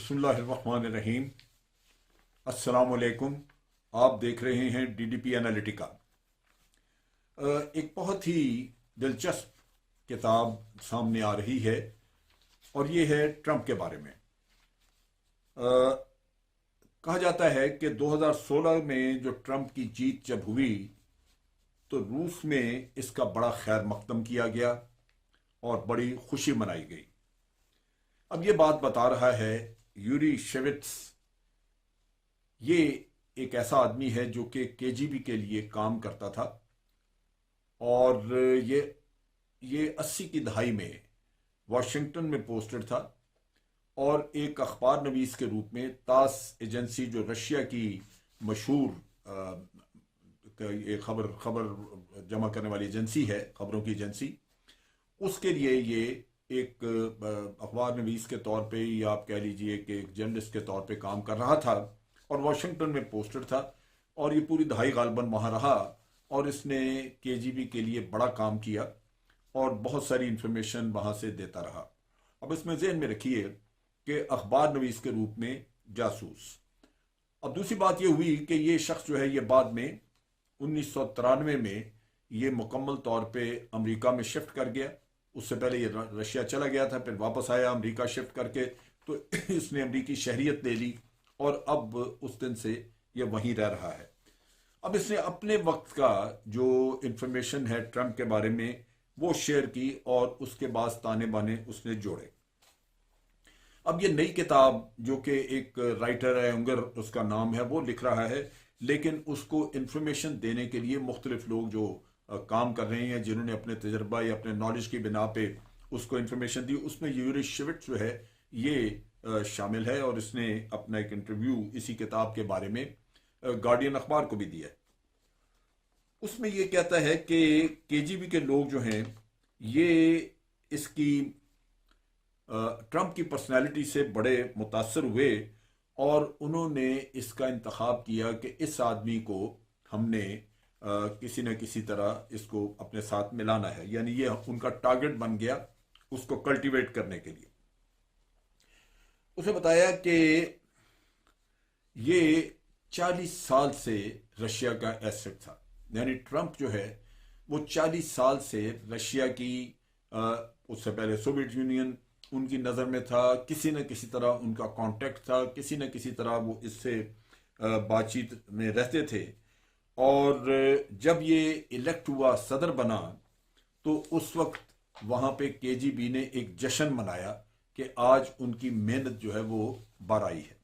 बिस्मिल्लाहिर्रहमानिर्रहीम। अस्सलाम वालेकुम। आप देख रहे हैं डीडीपी एनालिटिका। एक बहुत ही दिलचस्प किताब सामने आ रही है और ये है ट्रंप के बारे में। कहा जाता है कि 2016 में जो ट्रंप की जीत जब हुई तो रूस में इसका बड़ा खैर मकदम किया गया और बड़ी खुशी मनाई गई। अब ये बात बता रहा है यूरीशेविट्स। ये एक ऐसा आदमी है जो कि केजीबी के लिए काम करता था और ये 80 की दहाई में वाशिंगटन में पोस्टेड था और एक अखबार नवीस के रूप में तास एजेंसी, जो रशिया की मशहूर ये खबर जमा करने वाली एजेंसी है, खबरों की एजेंसी, उसके लिए ये एक अखबार नवीस के तौर पे, या आप कह लीजिए कि एक जर्नलिस्ट के तौर पे काम कर रहा था और वाशिंगटन में पोस्टेड था और ये पूरी दहाई गालबन वहाँ रहा और इसने केजीबी के लिए बड़ा काम किया और बहुत सारी इंफॉर्मेशन वहाँ से देता रहा। अब इसमें ज़हन में रखिए कि अखबार नवीस के रूप में जासूस। अब दूसरी बात ये हुई कि ये शख्स जो है ये बाद में 1993 में ये मुकम्मल तौर पे अमेरिका में शिफ्ट कर गया। उससे पहले ये रशिया चला गया था, फिर वापस आया अमेरिका शिफ्ट करके, तो इसने अमेरिकी शहरियत ले ली और अब उस दिन से ये वहीं रह रहा है। अब इसने अपने वक्त का जो इंफॉर्मेशन है ट्रंप के बारे में वो शेयर की और उसके बाद ताने बाने उसने जोड़े। अब ये नई किताब, जो कि एक राइटर है, उंगर उसका नाम है, वो लिख रहा है, लेकिन उसको इंफॉर्मेशन देने के लिए मुख्तलिफ लोग जो काम कर रहे हैं, जिन्होंने अपने तजर्बा या अपने नॉलेज की बिना पे उसको इंफॉर्मेशन दी, उसमें यूरीशेविट्स जो है ये शामिल है और इसने अपना एक इंटरव्यू इसी किताब के बारे में गार्डियन अखबार को भी दिया। उसमें ये कहता है कि केजीबी के लोग जो हैं ये इसकी ट्रंप की पर्सनालिटी से बड़े मुतासर हुए और उन्होंने इसका इंतखाब किया कि इस आदमी को हमने किसी न किसी तरह इसको अपने साथ मिलाना है, यानी ये उनका टारगेट बन गया उसको कल्टीवेट करने के लिए। उसे बताया कि ये 40 साल से रशिया का एसेट था, यानी ट्रंप जो है वो 40 साल से रशिया की, उससे पहले सोवियत यूनियन उनकी नज़र में था, किसी न किसी तरह उनका कांटेक्ट था, किसी न किसी तरह वो इससे बातचीत में रहते थे। और जब ये इलेक्ट हुआ, सदर बना, तो उस वक्त वहाँ पे केजीबी ने एक जश्न मनाया कि आज उनकी मेहनत जो है वो बार आई है।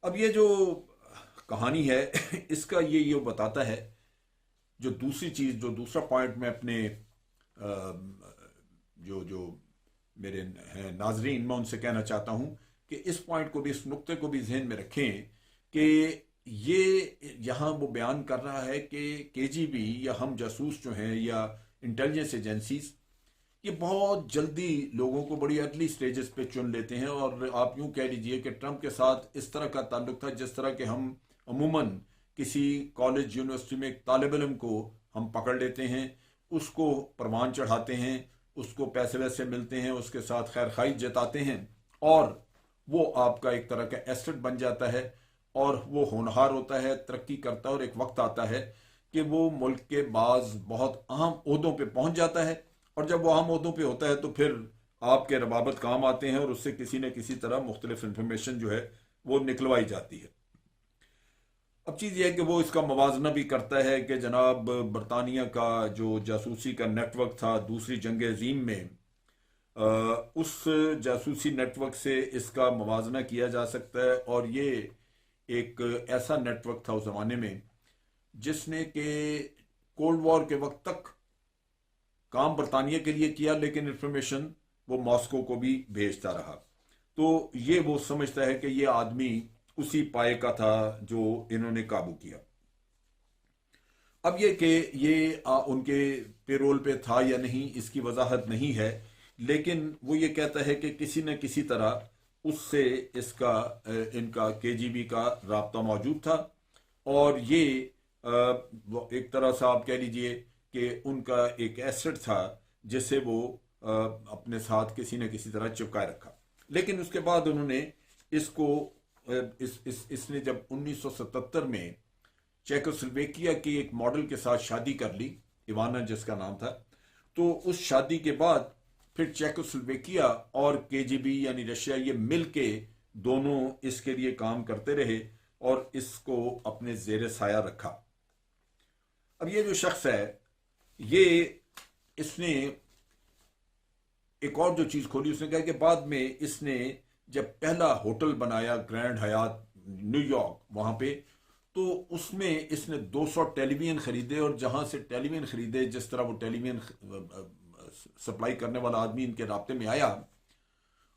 अब ये जो कहानी है इसका ये बताता है, जो दूसरी चीज़, जो दूसरा पॉइंट मैं अपने जो मेरे हैं नाजरीन, मैं उनसे कहना चाहता हूँ कि इस पॉइंट को भी, इस नुक्ते को भी जहन में रखें कि ये यहाँ वो बयान कर रहा है कि केजीबी या हम जासूस जो हैं या इंटेलिजेंस एजेंसीज, ये बहुत जल्दी लोगों को बड़ी अर्ली स्टेजेस पे चुन लेते हैं। और आप यूँ कह लीजिए कि ट्रंप के साथ इस तरह का ताल्लुक था जिस तरह के हम अमूमन किसी कॉलेज यूनिवर्सिटी में एक तालिब इल्म को हम पकड़ लेते हैं, उसको परवान चढ़ाते हैं, उसको पैसे वैसे मिलते हैं, उसके साथ खैर खाई जताते हैं और वो आपका एक तरह का एसेट बन जाता है और वो होनहार होता है, तरक्की करता है और एक वक्त आता है कि वो मुल्क के बाज बहुत अहम ओहदों पे पहुंच जाता है और जब वो अहम ओहदों पे होता है तो फिर आपके रबाबत काम आते हैं और उससे किसी न किसी तरह मुख्तलिफ इंफॉर्मेशन जो है वो निकलवाई जाती है। अब चीज़ ये है कि वो इसका मवाजना भी करता है कि जनाब बरतानिया का जो जासूसी का नेटवर्क था दूसरी जंग अजीम में, उस जासूसी नेटवर्क से इसका मवाजना किया जा सकता है और ये एक ऐसा नेटवर्क था उस ज़माने में जिसने कि कोल्ड वॉर के वक्त तक काम बरतानिया के लिए किया, लेकिन इंफॉर्मेशन वो मॉस्को को भी भेजता रहा। तो ये वो समझता है कि ये आदमी उसी पाए का था जो इन्होंने काबू किया। अब ये कि ये उनके पेरोल पे था या नहीं इसकी वजाहत नहीं है, लेकिन वो ये कहता है कि किसी न किसी तरह उससे इसका इनका केजीबी का राब्ता मौजूद था और ये एक तरह से आप कह लीजिए कि उनका एक एसेट था जिसे वो अपने साथ किसी न किसी तरह चिपकाए रखा। لیکن اس کے بعد انہوں نے اس کو اس نے جب 1977 میں چیکوسلویکیا کی ایک ماڈل کے ساتھ شادی کر لی، ایوانا جس کا نام تھا، تو اس شادی کے بعد پھر چیکوسلویکیا اور کے جی بی یعنی رشیا یہ مل کے دونوں اس کے لیے کام کرتے رہے اور اس کو اپنے زیر سایہ رکھا۔ اب یہ جو شخص ہے، یہ اس نے ایک اور جو چیز کھولی، اس نے کہا کہ بعد میں اس نے جب پہلا ہوٹل بنایا گرینڈ حیات نیو یارک وہاں پہ، تو اس میں اس نے 200 ٹیلی ویژن خریدے، اور جہاں سے ٹیلی ویژن خریدے، جس طرح وہ ٹیلی ویژن سپلائی کرنے والا آدمی ان کے رابطے میں آیا،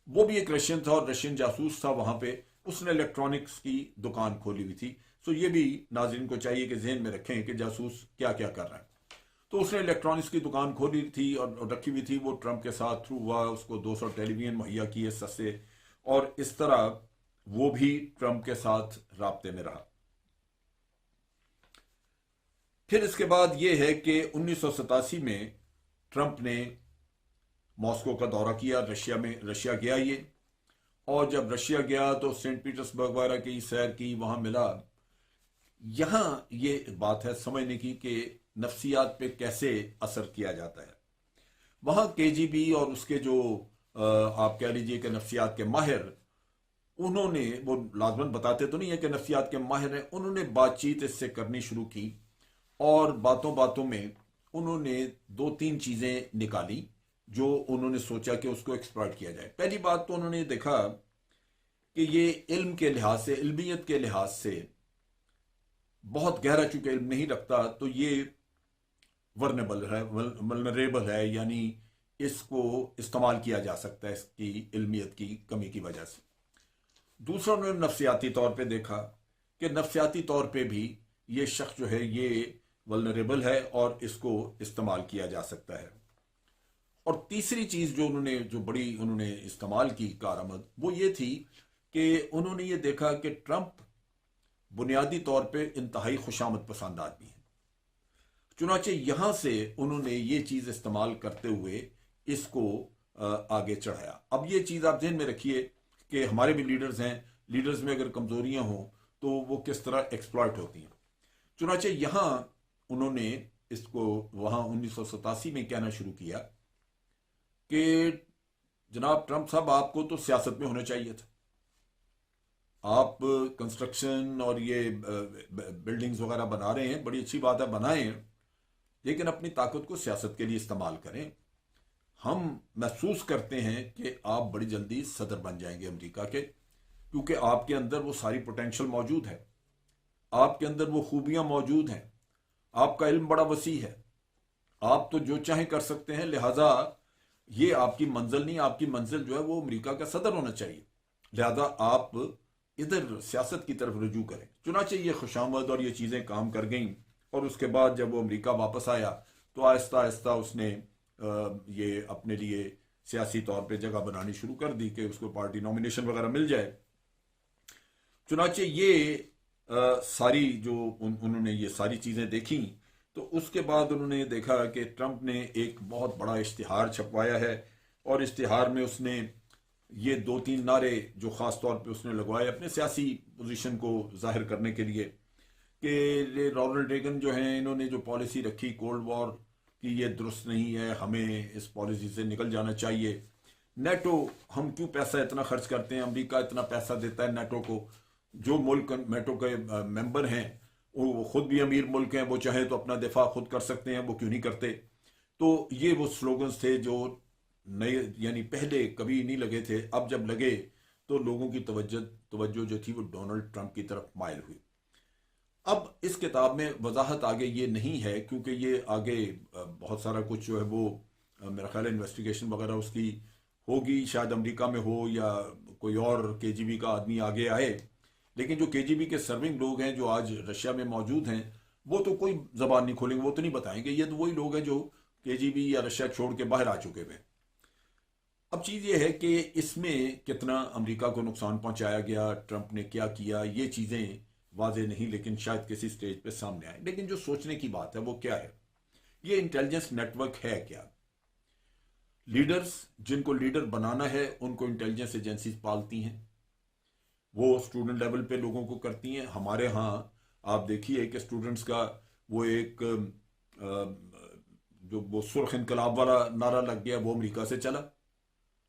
وہ بھی ایک رشین تھا اور رشین جاسوس تھا وہاں پہ، اس نے الیکٹرانکس کی دکان کھولی ہوئی تھی۔ سو یہ بھی ناظرین کو چاہیے کہ ذہن میں رکھیں کہ جاسوس کیا کیا کر رہا ہے۔ تو اس نے الیکٹرانکس کی دکان کھولی تھی اور رکھی ہوئی تھی، وہ ٹرمپ کے ساتھ تھرو ہوا، اس کو 200 ٹیلی ویژن مہیا کیے سستے، اور اس طرح وہ بھی ٹرمپ کے ساتھ رابطے میں رہا۔ پھر اس کے بعد یہ ہے کہ 1987 میں ٹرمپ نے ماسکو کا دورہ کیا، رشیا گیا یہ، اور جب رشیا گیا تو سینٹ پیٹرسبرگ وغیرہ کی سیر کی، وہاں ملا۔ یہاں یہ بات ہے سمجھنے کی کہ نفسیات پہ کیسے اثر کیا جاتا ہے۔ وہاں کے جی بی اور اس کے جو آپ کہہ لیجئے کہ نفسیات کے ماہر، انہوں نے، وہ لازماً بتاتے تو نہیں ہے کہ نفسیات کے ماہر ہیں، انہوں نے بات چیت اس سے کرنی شروع کی، اور باتوں باتوں میں انہوں نے 2-3 چیزیں نکالی جو انہوں نے سوچا کہ اس کو ایکسپلائٹ کیا جائے۔ پہلی بات تو انہوں نے دیکھا کہ یہ علم کے لحاظ سے، علمیت کے لحاظ سے بہت گہرا چونکہ علم نہیں رکھتا، تو یہ ولنریبل ہے، یعنی اس کو استعمال کیا جا سکتا ہے اس کی علمیت کی کمی کی وجہ سے۔ دوسرا انہوں نے نفسیاتی طور پہ دیکھا کہ نفسیاتی طور پہ بھی یہ شخص جو ہے یہ ولنریبل ہے اور اس کو استعمال کیا جا سکتا ہے۔ اور تیسری چیز جو انہوں نے استعمال کی کارآمد، وہ یہ تھی کہ انہوں نے یہ دیکھا کہ ٹرمپ بنیادی طور پہ انتہائی خوشامد پسند آدمی ہے، چنانچہ یہاں سے انہوں نے یہ چیز استعمال کرتے ہوئے اس کو آگے چڑھایا۔ اب یہ چیز آپ ذہن میں رکھیے کہ ہمارے بھی لیڈرز ہیں، لیڈرز میں اگر کمزوریاں ہوں تو وہ کس طرح ایکسپلائٹ ہوتی ہیں۔ چنانچہ یہاں انہوں نے اس کو وہاں 1987 میں کہنا شروع کیا کہ جناب ٹرمپ صاحب، آپ کو تو سیاست میں ہونا چاہیے تھا، آپ کنسٹرکشن اور یہ بلڈنگز وغیرہ بنا رہے ہیں، بڑی اچھی بات ہے، بنائیں، لیکن اپنی طاقت کو سیاست کے لیے استعمال کریں۔ ہم محسوس کرتے ہیں کہ آپ بڑی جلدی صدر بن جائیں گے امریکہ کے، کیونکہ آپ کے اندر وہ ساری پوٹینشل موجود ہے، آپ کے اندر وہ خوبیاں موجود ہیں، آپ کا علم بڑا وسیع ہے، آپ تو جو چاہیں کر سکتے ہیں، لہٰذا یہ آپ کی منزل نہیں، آپ کی منزل جو ہے وہ امریکہ کا صدر ہونا چاہیے، لہذا آپ ادھر سیاست کی طرف رجوع کریں۔ چنانچہ یہ خوشامد اور یہ چیزیں کام کر گئیں، اور اس کے بعد جب وہ امریکہ واپس آیا تو آہستہ آہستہ اس نے یہ اپنے لیے سیاسی طور پہ جگہ بنانی شروع کر دی کہ اس کو پارٹی نومینیشن وغیرہ مل جائے۔ چنانچہ یہ ساری جو انہوں نے یہ ساری چیزیں دیکھیں، تو اس کے بعد انہوں نے دیکھا کہ ٹرمپ نے ایک بہت بڑا اشتہار چھپوایا ہے، اور اشتہار میں اس نے یہ 2-3 نعرے جو خاص طور پہ اس نے لگوائے اپنے سیاسی پوزیشن کو ظاہر کرنے کے لیے، کہ رونلڈ ریگن جو ہیں، انہوں نے جو پالیسی رکھی کولڈ وار کی، یہ درست نہیں ہے، ہمیں اس پالیسی سے نکل جانا چاہیے۔ نیٹو، ہم کیوں پیسہ اتنا خرچ کرتے ہیں، امریکہ اتنا پیسہ دیتا ہے نیٹو کو، جو ملک نیٹو کے ممبر ہیں وہ خود بھی امیر ملک ہیں، وہ چاہیں تو اپنا دفاع خود کر سکتے ہیں، وہ کیوں نہیں کرتے۔ تو یہ وہ سلوگنز تھے جو نئے، یعنی پہلے کبھی نہیں لگے تھے، اب جب لگے تو لوگوں کی توجہ جو تھی وہ ڈونلڈ ٹرمپ کی طرف مائل ہوئی۔ اب اس کتاب میں وضاحت آگے یہ نہیں ہے، کیونکہ یہ آگے بہت سارا کچھ جو ہے وہ میرا خیال ہے انویسٹیگیشن وغیرہ اس کی ہوگی، شاید امریکہ میں ہو یا کوئی اور کے جی بی کا آدمی آگے آئے، لیکن جو کے جی بی کے سرونگ لوگ ہیں جو آج رشیا میں موجود ہیں، وہ تو کوئی زبان نہیں کھولیں گے، وہ تو نہیں بتائیں گے، یہ تو وہی لوگ ہیں جو کے جی بی یا رشیا چھوڑ کے باہر آ چکے ہوئے۔ اب چیز یہ ہے کہ اس میں کتنا امریکہ کو نقصان پہنچایا گیا، ٹرمپ نے کیا کیا، یہ چیزیں واضح نہیں، لیکن شاید کسی سٹیج پہ سامنے آئے۔ لیکن جو سوچنے کی بات ہے وہ کیا ہے، یہ انٹیلیجنس نیٹ ورک ہے کیا؟ لیڈرز, जिनको लीडर बनाना है उनको इंटेलिजेंस एजेंसीज पालती हैं, वो स्टूडेंट लेवल पे लोगों को करती हैं. हमारे यहाँ आप देखिए कि स्टूडेंट्स का वो एक जो वो सुर्ख इनकलाब वाला नारा लग गया, वो अमेरिका से चला,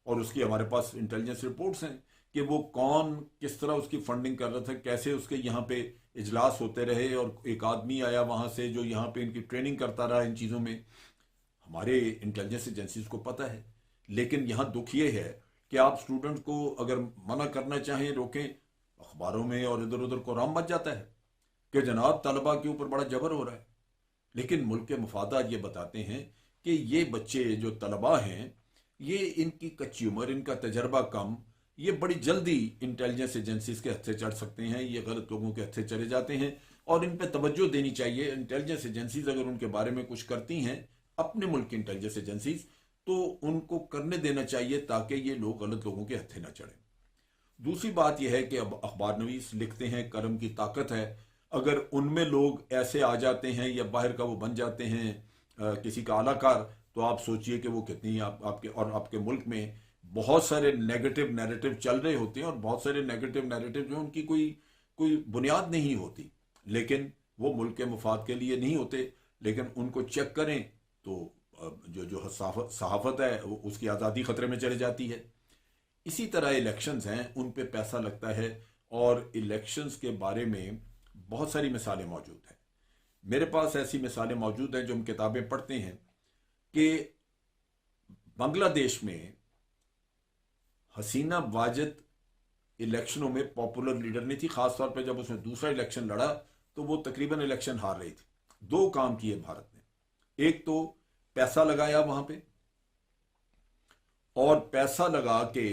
और उसकी हमारे पास इंटेलिजेंस रिपोर्ट्स हैं कि वो कौन किस तरह उसकी फंडिंग कर रहा था, कैसे उसके यहाँ पे इजलास होते रहे, और एक आदमी आया वहाँ से जो यहाँ पे इनकी ट्रेनिंग करता रहा इन चीज़ों में. हमारे इंटेलिजेंस एजेंसीज को पता है. लेकिन यहाँ दुख ये है कि आप स्टूडेंट को अगर मना करना चाहें, रोकें, अखबारों में और इधर उधर कोराम मच जाता है कि जनाब तलबा के ऊपर बड़ा जबर हो रहा है. लेकिन मुल्क के मफादात ये बताते हैं कि ये बच्चे जो तलबा हैं, ये इनकी कच्ची उम्र, इनका तजर्बा कम, ये बड़ी जल्दी इंटेलिजेंस एजेंसीज के हत्थे चढ़ सकते हैं, ये गलत लोगों के हत्थे चले जाते हैं, और इन पे तवज्जो देनी चाहिए. इंटेलिजेंस एजेंसीज अगर उनके बारे में कुछ करती हैं, अपने मुल्क की इंटेलिजेंस एजेंसीज, तो उनको करने देना चाहिए ताकि ये लोग गलत लोगों के हत्थे न चढ़ें. दूसरी बात यह है कि अब अखबार नवीस लिखते हैं करम की ताकत है. अगर उनमें लोग ऐसे आ जाते हैं या बाहर का वो बन जाते हैं किसी का आलाकार, तो आप सोचिए कि वो कितनी आपके और आपके मुल्क में बहुत सारे नेगेटिव नैरेटिव चल रहे होते हैं, और बहुत सारे नेगेटिव नैरेटिव जो उनकी कोई बुनियाद नहीं होती, लेकिन वो मुल्क के मफाद के लिए नहीं होते. लेकिन उनको चेक करें तो जो सहाफत है उसकी आज़ादी ख़तरे में चली जाती है. इसी तरह इलेक्शंस हैं, उन पे पैसा लगता है, और इलेक्शंस के बारे में बहुत सारी मिसालें मौजूद हैं. मेरे पास ऐसी मिसालें मौजूद हैं जो हम किताबें पढ़ते हैं कि बांग्लादेश में हसीना वाजिद इलेक्शनों में पॉपुलर लीडर नहीं थी. खासतौर पे जब उसने दूसरा इलेक्शन लड़ा तो वो तकरीबन इलेक्शन हार रही थी. दो काम किए भारत ने. एक तो पैसा लगाया वहां पे, और पैसा लगा के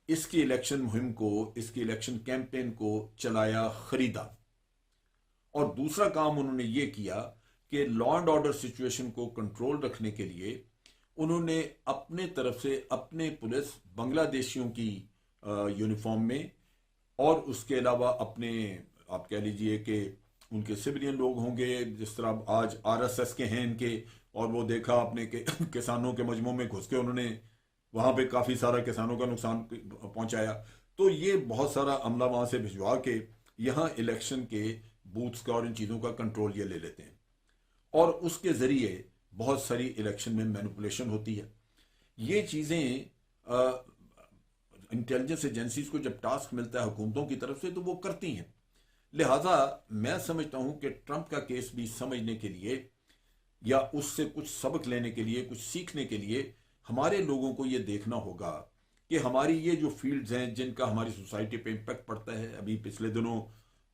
इसकी इलेक्शन मुहिम को, इसकी इलेक्शन कैंपेन को चलाया, खरीदा. और दूसरा काम उन्होंने ये किया कि लॉ एंड ऑर्डर सिचुएशन को कंट्रोल रखने के लिए उन्होंने अपने तरफ से अपने पुलिस बांग्लादेशियों की यूनिफॉर्म में, और उसके अलावा अपने, आप कह लीजिए कि उनके सिविलियन लोग होंगे, जिस तरह आज आरएसएस के हैं इनके, और वो देखा अपने के किसानों के मजमू में घुस के उन्होंने वहां पे काफी सारा किसानों का नुकसान पहुंचाया. तो ये बहुत सारा अमला वहां से भिजवा के यहाँ इलेक्शन के बूथ्स का और इन चीजों का कंट्रोल ये ले लेते हैं, और उसके जरिए बहुत सारी इलेक्शन में मैनिपुलेशन होती है. ये चीजें इंटेलिजेंस एजेंसीज को जब टास्क मिलता है हुकूमतों की तरफ से, तो वो करती हैं. लिहाजा मैं समझता हूं कि ट्रंप का केस भी समझने के लिए या उससे कुछ सबक लेने के लिए, कुछ सीखने के लिए, हमारे लोगों को ये देखना होगा कि हमारी ये जो फील्ड्स हैं जिनका हमारी सोसाइटी पे इम्पेक्ट पड़ता है. अभी पिछले दिनों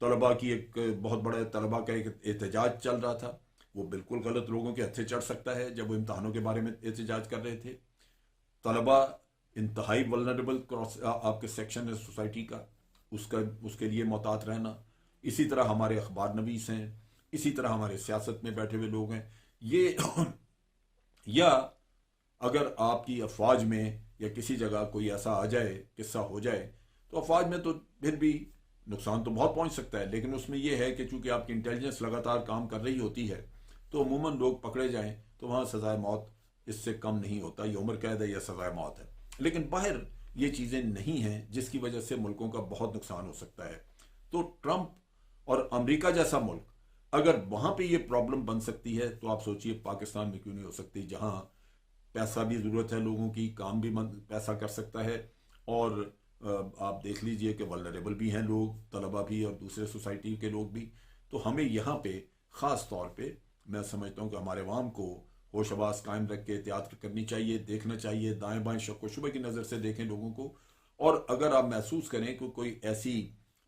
तलबा की एक बहुत बड़ा तलबा का एक एहतजाज चल रहा था, वो बिल्कुल गलत लोगों के हत्थे चढ़ सकता है. जब वो इम्तहानों के बारे में एहतजाज कर रहे थे, तलबा इंतहाई वल्नरेबल आपके सेक्शन है सोसाइटी का, उसके लिए मोहतात रहना. इसी तरह हमारे अखबार नवीस हैं, इसी तरह हमारे सियासत में बैठे हुए लोग हैं. ये या अगर आपकी अफवाज में या किसी जगह कोई ऐसा आ जाए, किस्सा हो जाए, तो अफवाज में तो फिर भी नुकसान तो बहुत पहुंच सकता है. लेकिन उसमें यह है कि चूंकि आपकी इंटेलिजेंस लगातार काम कर रही होती है, तो अमूमन लोग पकड़े जाएं तो वहां सजाए मौत इससे कम नहीं होता. ये उम्र कैद है या सजाए मौत है. लेकिन बाहर ये चीजें नहीं हैं जिसकी वजह से मुल्कों का बहुत नुकसान हो सकता है. तो ट्रंप और अमेरिका जैसा मुल्क, अगर वहां पे ये प्रॉब्लम बन सकती है, तो आप सोचिए पाकिस्तान में क्यों नहीं हो सकती, जहां पैसा भी जरूरत है लोगों की, काम भी पैसा कर सकता है, और आप देख लीजिए कि वल्नरेबल भी हैं लोग, तलबा भी और दूसरे सोसाइटी के लोग भी. तो हमें यहाँ पे ख़ास तौर पे मैं समझता हूँ कि हमारे अवाम को होश हवास कायम रख के एहतियात करनी चाहिए, देखना चाहिए, दाएं बाएं शक व शुबे की नज़र से देखें लोगों को. और अगर आप महसूस करें कि कोई ऐसी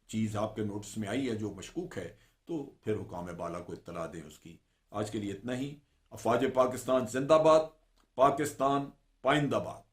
चीज़ आपके नोटिस में आई है जो मशकूक है, तो फिर हुकाम बाला को इत्तला दें उसकी. आज के लिए इतना ही. अफवाज पाकिस्तान जिंदाबाद, पाकिस्तान पाइंदाबाद.